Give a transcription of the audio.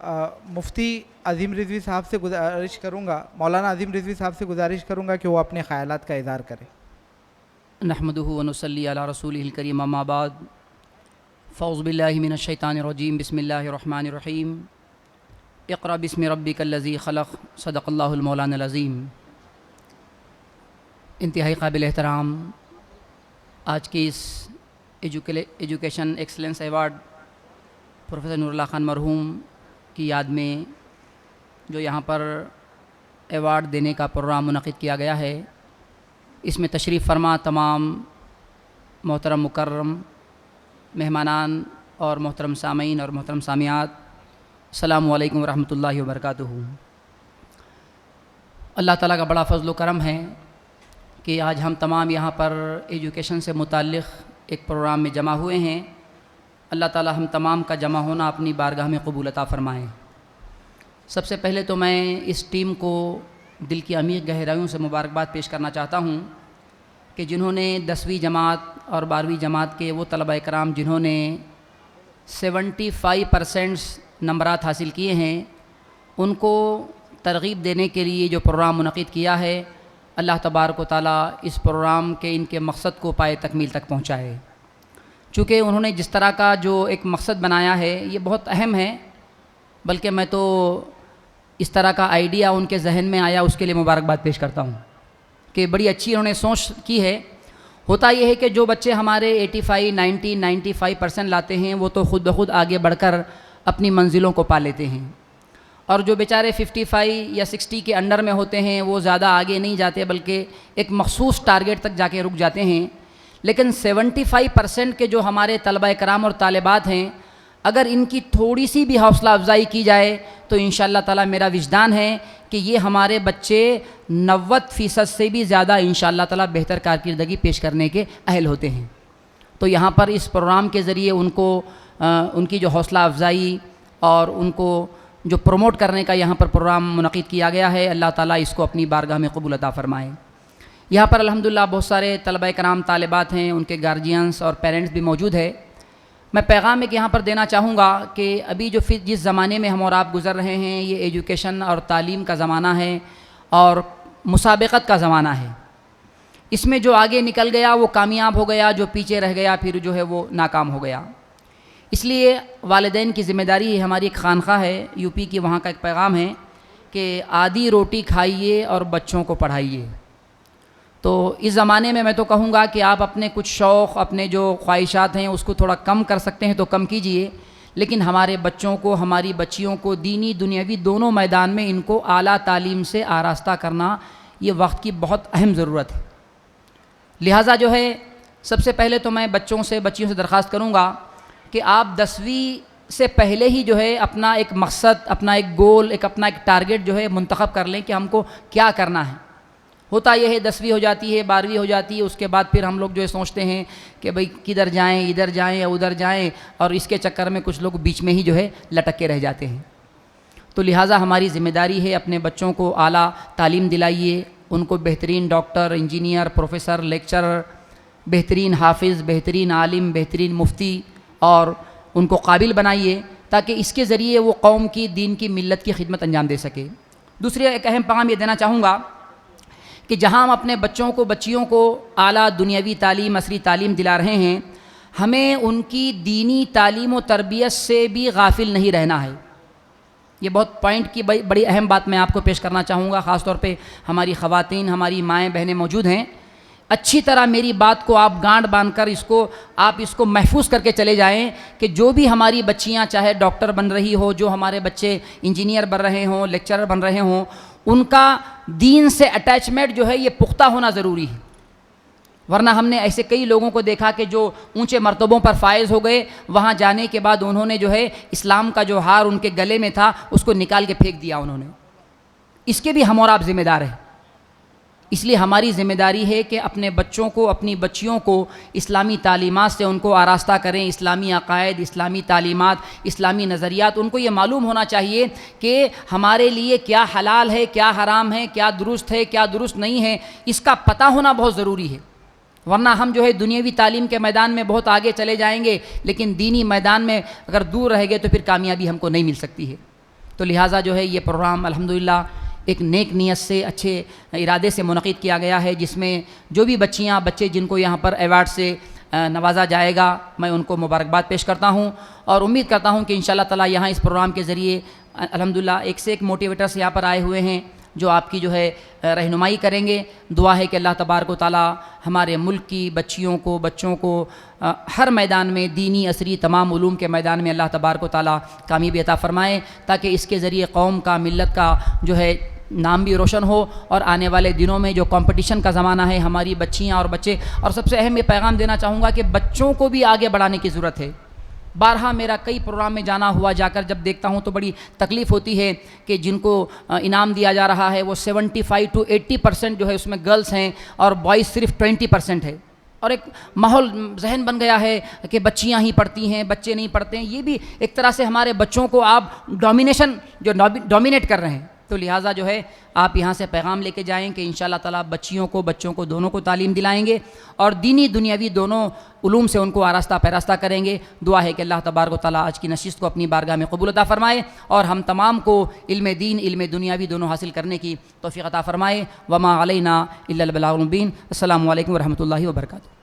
मुफ्ती अज़ीम रिज़वी साहब से गुजारिश करूँगा, मौलाना अज़ीम रिज़वी साहब से गुजारिश करूँगा कि वो अपने ख़यालात का इज़हार करें। नहमदुहु व नुसल्ली अला रसूलिहिल करीम अम्मा बाद फ़ौज़ु बिल्लाहि मिनश शैतानिर रजीम बिस्मिल्लाहिर रहमानिर रहीम इक़रा बिस्मि रब्बिकल्लज़ी ख़लक़ सदक़ल्लाहुल मौलानाल अज़ीम। इंतहाई काबिल एहतराम आज की इस education excellence award professor Noorullah Khan मरहूम की याद में जो यहाँ पर अवार्ड देने का प्रोग्राम मुनक़िद किया गया है, इसमें तशरीफ़ फरमा तमाम मोहतरम मुकर्रम मेहमानान और मोहतरम सामीन और मोहतरम सामियात, अस्सलामु अलैकुम वरहमतुल्लाहि वबरकातुहू। अल्लाह ताला का बड़ा फ़ज़्ल व करम है कि आज हम तमाम यहाँ पर एजुकेशन से मुताल्लिक़ एक प्रोग्राम में जमा हुए हैं। अल्लाह ताला हम तमाम का जमा होना अपनी बारगाह में कबूल अता फ़रमाएँ। सबसे पहले तो मैं इस टीम को दिल की अमीर गहराइयों से मुबारकबाद पेश करना चाहता हूँ कि जिन्होंने 10वीं जमात और 12वीं जमात के वो तलबा कराम जिन्होंने 75% नंबरात हासिल किए हैं, उनको तरग़ीब देने के लिए जो प्रोग्राम मुनक़िद किया है, अल्लाह तबारक व तआला इस प्रोग्राम के इनके मकसद को पाए तकमील तक पहुँचाए। चूँकि उन्होंने जिस तरह का जो एक मकसद बनाया है ये बहुत अहम है, बल्कि मैं तो इस तरह का आइडिया उनके जहन में आया उसके लिए मुबारकबाद पेश करता हूँ कि बड़ी अच्छी उन्होंने सोच की है। होता यह है कि जो बच्चे हमारे 85, 90, 95% लाते हैं वो तो ख़ुद ब खुद आगे बढ़कर अपनी मंजिलों को पा लेते हैं, और जो बेचारे 55 या 60 के अंडर में होते हैं वो ज़्यादा आगे नहीं जाते बल्कि एक मखसूस टारगेट तक जाके रुक जाते हैं। लेकिन 75% के जो हमारे तलबा कराम और तालिबात हैं, अगर इनकी थोड़ी सी भी हौसला अफजाई की जाए तो इंशाअल्लाह ताला मेरा विजदान है कि ये हमारे बच्चे 90% से भी ज़्यादा इंशाअल्लाह ताला बेहतर कारकर्दगी पेश करने के अहल होते हैं। तो यहाँ पर इस प्रोग्राम के ज़रिए उनको उनकी जो हौसला अफजाई और उनको जो प्रमोट करने का यहाँ पर प्रोग्राम मुनक़िद किया गया है, अल्लाह ताला इसको अपनी बारगाह में कबूल अता फ़रमाए। यहाँ पर अल्हम्दुलिल्लाह बहुत सारे तलबा कराम तालिबात हैं, उनके गार्जियंस और पेरेंट्स भी मौजूद है। मैं पैगाम एक यहाँ पर देना चाहूँगा कि अभी जो जिस ज़माने में हम और आप गुज़र रहे हैं, ये एजुकेशन और तालीम का ज़माना है और मुसाबक़त का ज़माना है। इसमें जो आगे निकल गया वो कामयाब हो गया, जो पीछे रह गया फिर जो है वो नाकाम हो गया। इसलिए वालिदैन की ज़िम्मेदारी है, हमारी एक खानक़ाह है यूपी की, वहाँ का एक पैगाम है कि आधी रोटी खाइए और बच्चों को पढ़ाइए। तो इस ज़माने में मैं तो कहूँगा कि आप अपने कुछ शौक़, अपने जो ख्वाहिशात हैं उसको थोड़ा कम कर सकते हैं तो कम कीजिए, लेकिन हमारे बच्चों को, हमारी बच्चियों को दीनी दुनियावी दोनों मैदान में इनको आला तालीम से आरास्ता करना ये वक्त की बहुत अहम ज़रूरत है। लिहाजा जो है सबसे पहले तो मैं बच्चियों से दरख्वास्त करूँगा कि आप 10वीं से पहले ही जो है अपना एक मकसद, अपना एक गोल, अपना एक टारगेट जो है मुंतखब कर लें कि हमको क्या करना है। होता यह है 10वीं हो जाती है, 12वीं हो जाती है, उसके बाद फिर हम लोग जो है सोचते हैं कि भाई किधर जाएं, इधर जाएं या उधर जाएं, और इसके चक्कर में कुछ लोग बीच में ही जो है लटक के रह जाते हैं। तो लिहाजा हमारी ज़िम्मेदारी है अपने बच्चों को आला तालीम दिलाइए, उनको बेहतरीन डॉक्टर, इंजीनियर, प्रोफेसर, लेक्चरर, बेहतरीन हाफिज़, बेहतरीन आलिम, बेहतरीन मुफ्ती और उनको काबिल बनाइए ताकि इसके ज़रिए वो कौम की, दीन की, मिल्लत की खिदमत अंजाम दे सके। दूसरी एक अहम पैगाम ये देना चाहूँगा कि जहाँ हम अपने बच्चों को, बच्चियों को आला दुनियावी तालीम, असरी तालीम दिला रहे हैं, हमें उनकी दीनी तालीम व तरबियत से भी गाफिल नहीं रहना है। ये बहुत पॉइंट की बड़ी अहम बात मैं आपको पेश करना चाहूँगा। ख़ास तौर पे हमारी ख़वातीन, हमारी माएँ बहनें मौजूद हैं, अच्छी तरह मेरी बात को आप गांठ बांधकर इसको महफूज करके चले जाएं कि जो भी हमारी बच्चियां चाहे डॉक्टर बन रही हो, जो हमारे बच्चे इंजीनियर बन रहे हों, लेक्चरर बन रहे हों, उनका दीन से अटैचमेंट जो है ये पुख्ता होना ज़रूरी है। वरना हमने ऐसे कई लोगों को देखा कि जो ऊंचे मर्तबों पर फायज़ हो गए, वहाँ जाने के बाद उन्होंने जो है इस्लाम का जो हार उनके गले में था उसको निकाल के फेंक दिया उन्होंने। इसके भी हम और आप ज़िम्मेदार हैं। इसलिए हमारी ज़िम्मेदारी है कि अपने बच्चों को, अपनी बच्चियों को इस्लामी तालीमात से उनको आरास्ता करें। इस्लामी अक़ायद, इस्लामी तालीमात, इस्लामी नज़रियात, उनको ये मालूम होना चाहिए कि हमारे लिए क्या हलाल है, क्या हराम है, क्या दुरुस्त है, क्या दुरुस्त नहीं है, इसका पता होना बहुत ज़रूरी है। वरना हम जो है दुनियावी तालीम के मैदान में बहुत आगे चले जाएंगे, लेकिन दीनी मैदान में अगर दूर रह गए तो फिर कामयाबी हमको नहीं मिल सकती है। تو لہٰذا جو ہے یہ پروگرام الحمدللہ ایک نیک نیت سے اچھے ارادے سے منعقد کیا گیا ہے، جس میں جو بھی بچیاں بچے جن کو یہاں پر ایوارڈ سے نوازا جائے گا میں ان کو مبارکباد پیش کرتا ہوں، اور امید کرتا ہوں کہ انشاءاللہ تعالی یہاں اس پروگرام کے ذریعے الحمدللہ ایک سے ایک موٹیویٹرس یہاں پر آئے ہوئے ہیں جو آپ کی جو ہے رہنمائی کریں گے۔ دعا ہے کہ اللہ تبارک و تعالی ہمارے ملک کی بچیوں کو بچوں کو ہر میدان میں دینی عصری تمام علوم کے میدان میں اللہ تبارک و تعالی کامیابی عطا فرمائے، تاکہ اس کے ذریعے قوم کا ملت کا جو ہے نام بھی روشن ہو، اور آنے والے دنوں میں جو کمپٹیشن کا زمانہ ہے ہماری بچیاں اور بچے، اور سب سے اہم یہ پیغام دینا چاہوں گا کہ بچوں کو بھی آگے بڑھانے کی ضرورت ہے۔ بارہا میرا کئی پروگرام میں جانا ہوا، جا کر جب دیکھتا ہوں تو بڑی تکلیف ہوتی ہے کہ جن کو انعام دیا جا رہا ہے وہ 75 to 80% جو ہے اس میں گرلز ہیں اور بوائز صرف 20% ہے، اور ایک ماحول ذہن بن گیا ہے کہ بچیاں ہی پڑھتی ہیں بچے نہیں پڑھتے ہیں۔ یہ بھی ایک طرح سے ہمارے بچوں کو آپ ڈومینیٹ کر رہے ہیں، تو لہٰذا جو ہے آپ یہاں سے پیغام لے کے جائیں کہ انشاءاللہ تعالیٰ بچیوں کو بچوں کو دونوں کو تعلیم دلائیں گے، اور دینی دنیاوی دونوں علوم سے ان کو آراستہ پیراستہ کریں گے۔ دعا ہے کہ اللہ تبارک و تعالیٰ آج کی نشست کو اپنی بارگاہ میں قبول عطا فرمائے، اور ہم تمام کو علم دین علم دنیاوی دونوں حاصل کرنے کی توفیق عطا فرمائے۔ وما علینا الا البلاغ المبین۔ السلام علیکم ورحمۃ اللہ وبرکاتہ۔